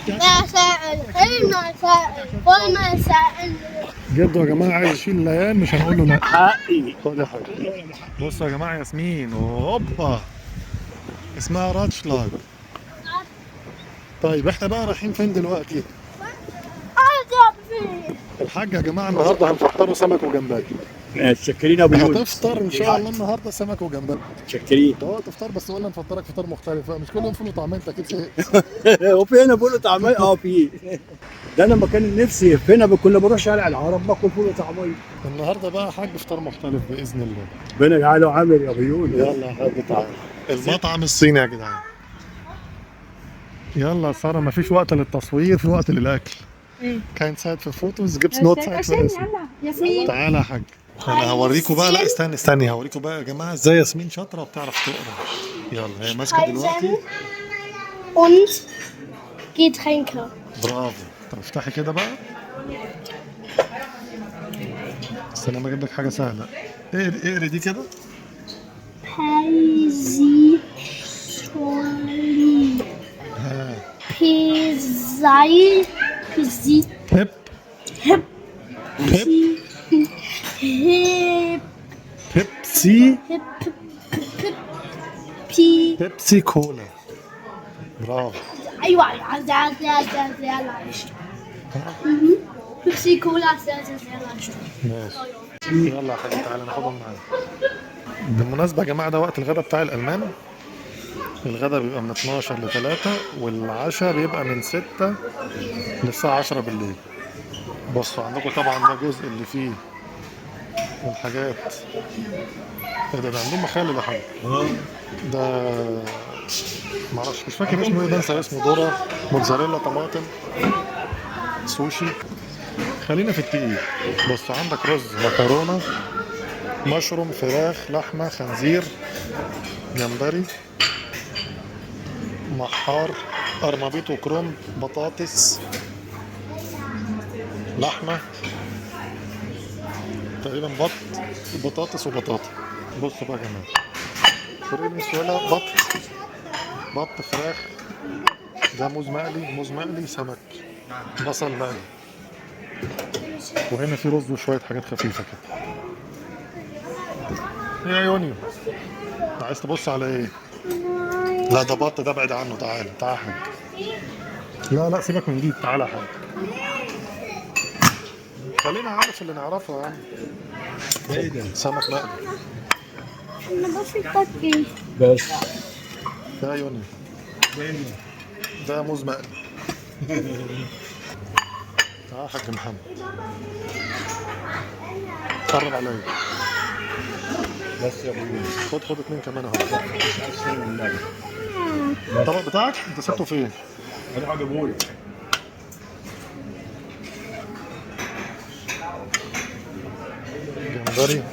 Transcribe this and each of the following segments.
لا سائل، هنا سائل، قلنا سائل. جده يا جماعه عايز يشيل ليان، مش هنقول له لا. حقي. خد يا حاج. بصوا يا جماعه ياسمين، هوبا اسمها راتشلاج. طيب احنا بقى رايحين فين دلوقتي؟ أرجع فيه. الحاج يا جماعه النهارده هنفطروا سمك وجمبري. متشكرين يا ابو يونس. هتفطر ان شاء الله النهارده سمك وجمبري. متشكرين. اه تفطر، بس قلنا نفطرك فطار مختلف بقى، مش كل يوم فول وطعميه، انت اكيد زهقت. هو في هنا فول وطعميه؟ في. ده انا مكان نفسي هنا كنا بروح شارع العرب باكل فول وطعميه. النهارده بقى يا حاج فطار مختلف باذن الله. ربنا يجعله عامر يا ابو يونس. يلا يا حاج تعالى المطعم الصيني يا جدعان. يلا يا ساره، مفيش وقت للتصوير، في وقت للاكل. كاين ساعد في فوتوز، جبت نوت ساعد في اسم. ياسمين. تعالى يا حاج، انا هوريكم بقى. لا استني هوريكم بقى يا جماعه ازاي ياسمين شاطره وبتعرف تقرا. يلا هي ماسكه دلوقتي. Und Getränke. برافو. طب افتحي كده بقى. استنى ما اجيب لك حاجه سهله. اقري دي كده. Pesitoli. ها. Pesai. Pesit. بيب. Hip. بيب. Hip. بيبسي. Hip. Pi. بيبسي كولا. برافو. أيوة sehr leicht. Pepsi Cola sehr leicht. ماشي. يلا يا حاج تعالى ناخدهم معانا. بالمناسبة يا جماعة ده وقت الغداء بتاع الألمان. الغداء بيبقى من 12 ل 3 والعشاء بيبقى من 6 للساعة 10 بالليل. بصوا عندكم طبعا ده جزء اللي فيه الحاجات. ده عندهم مخلل يا حاج. ده معرفش، مش فاكر اسمه ايه، بنسى اسمه. ذرة، موتزاريلا، طماطم، سوشي. خلينا في التقيل. بص عندك رز، مكرونة، مشروم، فراخ، لحمة، خنزير، جمبري، محار، قرنبيط وكرنب، بطاطس، لحمة، تقريبا بطاطس وبطاطا. بصوا بقى يا جماعة، فريق سويلة، بط، فراخ، ده موز مقلي، سمك، بصل مقلي، وهنا في رز وشوية حاجات خفيفة كده. ايه يا يونيو؟ عايز تبص على ايه؟ لا ده بط، ده ابعد عنه. تعالى يا حاج. لا سيبك من دي، تعالى يا حاج. خلينا عارف اللي نعرفه يا عم. ايه ده؟ سمك مقلي. أنا بفكر بس. يا يونيو ده موز مقلي. تعالى يا حاج محمد، قرب عليا. بس يا ابو يونس. خد 2 كمان اهو. مش عايز شيء من النبي. الطبق بتاعك انت سبته فين؟ انا هجيبه لك. جمبري.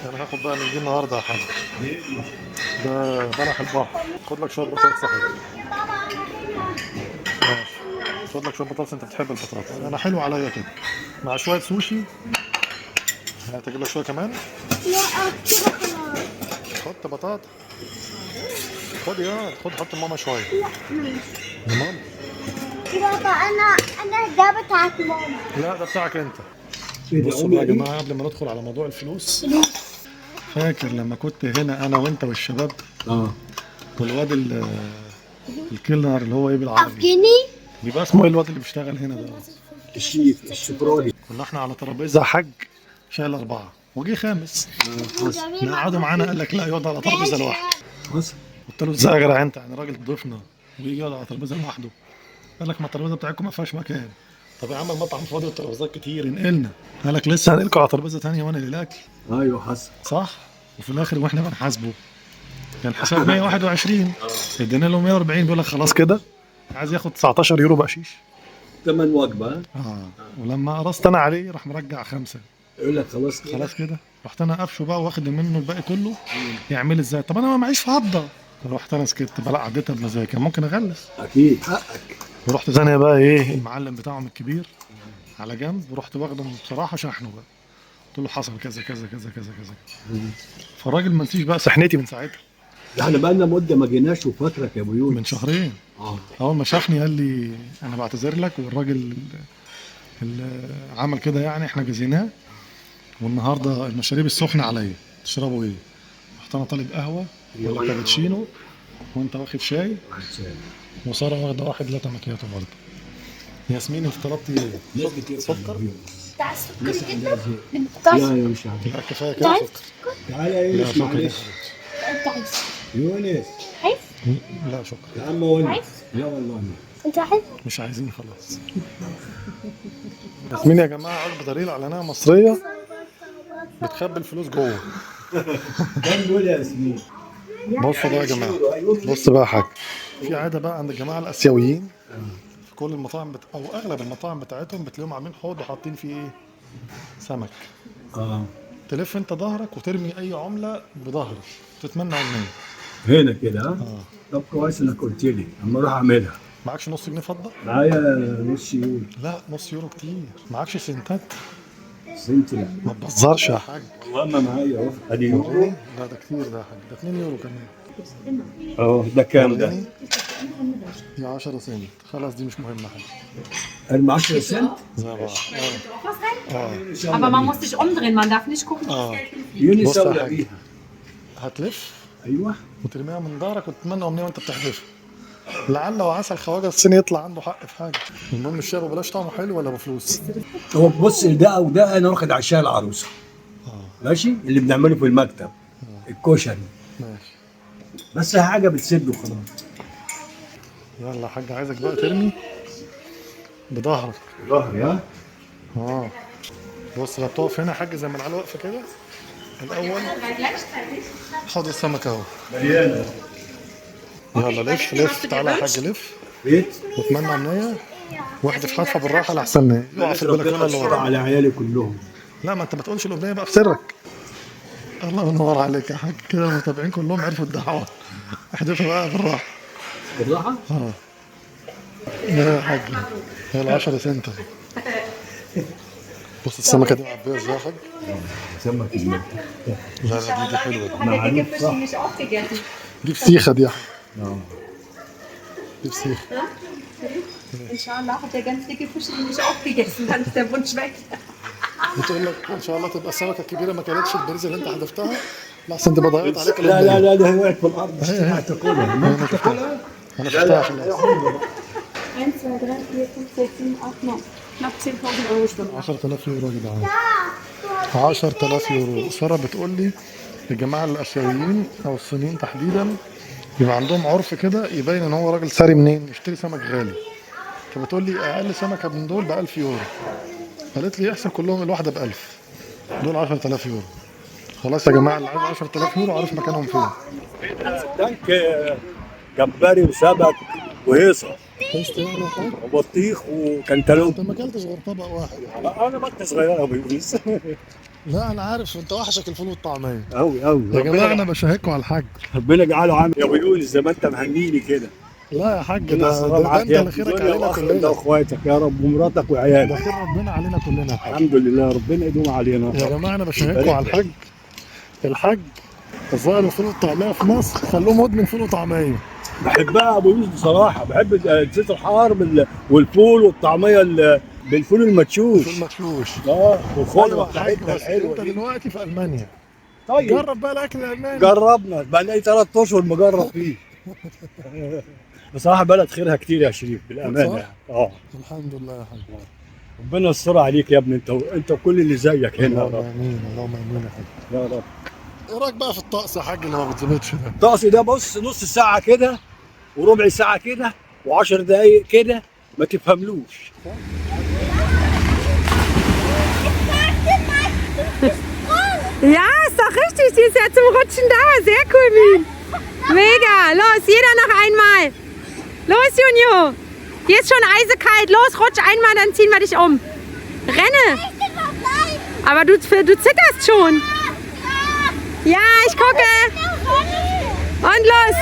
انا هاخد بقى من دي النهارده يا حاج. ده بلح البحر. خد لك شويه بطاطس يا حاج. ماشي، خد لك شويه بطاطس، انت بتحب البطاطس. انا حلو عليا كده مع شويه سوشي. هتجيب لك شويه كمان. لا كده خلاص. خد بطاطا. خد حط ماما شويه. لا ماما. بابا أنا ده بتاعت ماما. لا ده بتاعك انت. بصوا بقى يا جماعه قبل ما ندخل على موضوع الفلوس، فاكر لما كنت هنا انا وانت والشباب والواد الكيلنر اللي هو ايه بالعربي؟ أفجني. بيبقى اسمه ايه الواد اللي بيشتغل هنا ده؟ الشبراني. كنا احنا على ترابيزه حج شايل 4 وجي خامس قعدوا معانا، قال لك لا يقعد على ترابيزه لوحده. قلت له ازاي يا جدع انت، يعني راجل ضيفنا ويجي يقعد على ترابيزه لوحده؟ قال لك ما الترابيزه بتاعتكم ما فيهاش مكان. طب يا عم المطعم فاضي والترابيزات كتير، انقلنا. قال لك لسه هنقلكم على ترابيزه ثانيه وانا للاكل. ايوه حصل. صح. وفي الاخر واحنا بنحاسبه كان الحساب 121، ادينا له 140. بيقول لك خلاص كده عايز ياخد 19 يورو بقشيش. ثمن وجبه. ولما قرصت انا عليه راح مرجع 5. يقول لك خلاص كده. رحت انا قفشه بقى واخد منه الباقي كله. يعمل ازاي؟ طب انا ما معيش فضه. رحت انا سكت بقى، عديتها بمزاج، كان ممكن اغلس. اكيد حقك. ورحت زانيه بقى ايه المعلم بتاعهم الكبير على جنب، ورحت واخده بصراحه شحنه بقى. قلت له حصل كذا كذا كذا كذا كذا. فالراجل ما نسيش بقى سحنتي من ساعتها. احنا بقالنا مده ما جيناش وفاكرك يا ابو يونس. من شهرين. اه اول ما شافني قال لي انا بعتذر لك، والراجل اللي عمل كده يعني احنا جزيناه، والنهارده المشاريب السخنه عليا، تشربوا ايه؟ رحت انا طالب قهوه ولا كابتشينو، وانت واخد شاي، وساره واخده واحد لاتيه ماكياتو برضه. ياسمين انت طلبتي ايه؟ ناس كتير سكر؟ انت عايز سكر كده؟ لا يا مش عارف. لا كفايه انت كده عايز سكر. سكر؟ تعالى يا لا يونس شكرا يا معلش. حبيبتي. انت عايز يونس عايز؟ لا شكرا. يا عم ولد. عايز؟ لا والله انت عايز؟ مش عايزين خلاص. ياسمين يا جماعه اكبر دليل على انها مصريه، بتخبي الفلوس جوه. كم دول يا ياسمين؟ بصوا بقى يا جماعه، بص بقى يا حاج، في عاده بقى عند الجماعه الاسيويين في كل المطاعم او اغلب المطاعم بتاعتهم بتلاقيهم عاملين حوض وحاطين فيه ايه؟ سمك. اه تلف انت ظهرك وترمي اي عمله بظهرك، تتمنى امنيه. هنا كده ها؟ طب كويس انك قلت لي اما اروح اعملها. معكش نص جنيه فضه؟ معايا نص يورو. لا نص يورو كتير. معكش سنتات؟ سنت لا ما تبزرش يا حاج. والله ما معايا اهو ادي يورو. لا ده كتير ده يا حاج، ده 2 يورو كمان. اهو ده كام ده؟ دي 10 سنت. خلاص دي مش مهمه حاجه. ال 10 سنت؟ زي بعض. Aber man muss sich umdrehen, man darf nicht gucken, Ah. ob das Geld hinfliegt. يونس بص يا اولى حاج. بيها. هتلف ايوه وترميها من ظهرك وتتمنى امنيه وانت بتحذفها. لعل وعسى الخواجه الصيني يطلع عنده حق في حاجه. المهم الشاي ابو بلاش طعمه حلو ولا بفلوس؟ هو بص ده وده انا واخد عشاء العروسه. ماشي اللي بنعمله في المكتب الكشري، ماشي. بس حاجه بتسد وخلاص. يلا يا حاج عايزك بقى ترمي بظهرك. ظهري ها؟ اه بص بقى بتقف هنا يا حاج زي ما العيال واقفه كده. الاول خد السمك اهو. مليانه. يلا لف لف تعالى يا حاج لف بيت واتمنى امنيه. واحدف حدفه بالراحه لحسن يقع في البلكونه اللي ورا. على عيالي كلهم. لا ما انت ما تقولش الامنيه بقى في سرك. الله ينور عليك يا حاج، كده المتابعين كلهم عرفوا الدعوه. احدفها بقى بالراحه. بالراحه؟ اه يا حاج هي ال 10 سنت. بص السمكه دي معبيه ازاي يا حاج؟ سمك المكتب. لا لا دي حلوه دي. Hat der dicke Fisch nämlich auch gegessen. دي فسيخه دي يا حاج. اه دي فسيخه. Inshallah hat der ganz dicke Fisch nämlich auch gegessen, dann ist der Wunsch weg. بتقول لك ان شاء الله تبقى السمكه الكبيره ما كانتش البريز اللي انت حذفتها، لا احسن تبقى ضيعت عليك لا الأمنية. لا لا ده هي وقعت في الارض مش هتاكلها. انا شفتها انا شفتها في الناس. 1, 2, 3, 4, 5, 6, 7, 8, 9. Knapp 10.000 Euro Stunde. 10000 يورو يا جدعان. 10000 يورو. ساره بتقول لي الجماعه الاسيويين او الصينيين تحديدا بيبقى عندهم عرف كده يبين ان هو راجل ثري منين يشتري سمك غالي. فبتقول لي اقل سمكه من دول ب 1000 يورو. قالت لي احسن كلهم الواحده ب 1000. دول 10000 يورو. خلاص يا جماعه اللي عايز 10000 يورو عارف مكانهم فين. تانك جمبري وسمك وهيصه قشطة يعني يا حاج؟ وبطيخ وكنتالوب. انت ما اكلتش غير طبق واحد. انا بطه صغيره يا ابو يونس. لا انا عارف انت وحشك الفول والطعميه. قوي قوي يا جماعه انا بشهدكم على الحاج. ربنا يجعله عامل يا ابو يونس زي ما انت مهنيني كده. لا يا حاج ده انت اللي خيرك علينا ده كلنا. واخواتك يا رب ومراتك ده وعيالك. خير ربنا علينا كلنا يا حاج. الحمد لله ربنا يدوم علينا. يا جماعه انا بشهدكم على الحاج. الحاج الظاهر الفول والطعميه في مصر خلوه مدمن فول وطعميه. بحبها يا ابو يونس بصراحه، بحب الزيت الحار والفول والطعميه بالفول المدشوش. فول مدشوش. والخضره أيوة يا حاج، بتاعتنا بس الحلوه انت دي. دلوقتي في المانيا. طيب جرب بقى الاكل الالماني. جربنا بقى لي 3 اشهر مجرب فيه. بصراحه بلد خيرها كتير يا شريف بالامانه. الحمد لله يا حاج. ربنا يستر عليك يا ابني انت وكل اللي زيك هنا يا اللهم رب. امين اللهم امين يا حاج. يا رب. ايه رايك بقى في الطقس يا حاج اللي ما بيتظبطش ده؟ الطقس ده بص نص ساعه كده وربع ساعه كده و10 دقايق كده ما تفهملوش. Ja, ist doch richtig, die ist ja zum Rutschen da. Sehr cool, Mien. Mega, los, jeder noch einmal. Los, Junio. Hier ist schon eisekalt. Los, rutsch einmal, dann ziehen wir dich um. Renne. Aber du zitterst schon. Ja, ich gucke. Und los.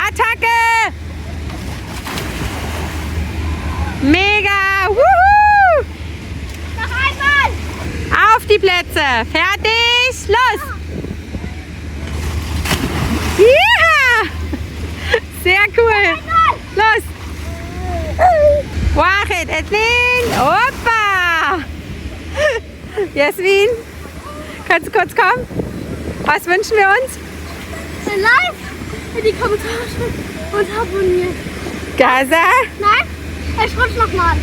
Attacke. Mega. Wuhu. Noch einmal! Auf die Plätze. Fertig. Los. 1, 2, Opa! Jasmin, kannst du kurz kommen? Was wünschen wir uns? Ein Like in die Kommentare schreiben und abonnieren. Gaza? Nein, ich rutsch nochmal.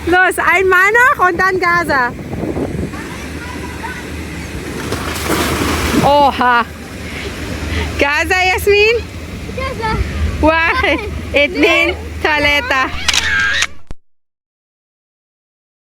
Los, einmal noch und dann Gaza. Oha. Gaza, Jasmin? Gaza. 1, 2, 3.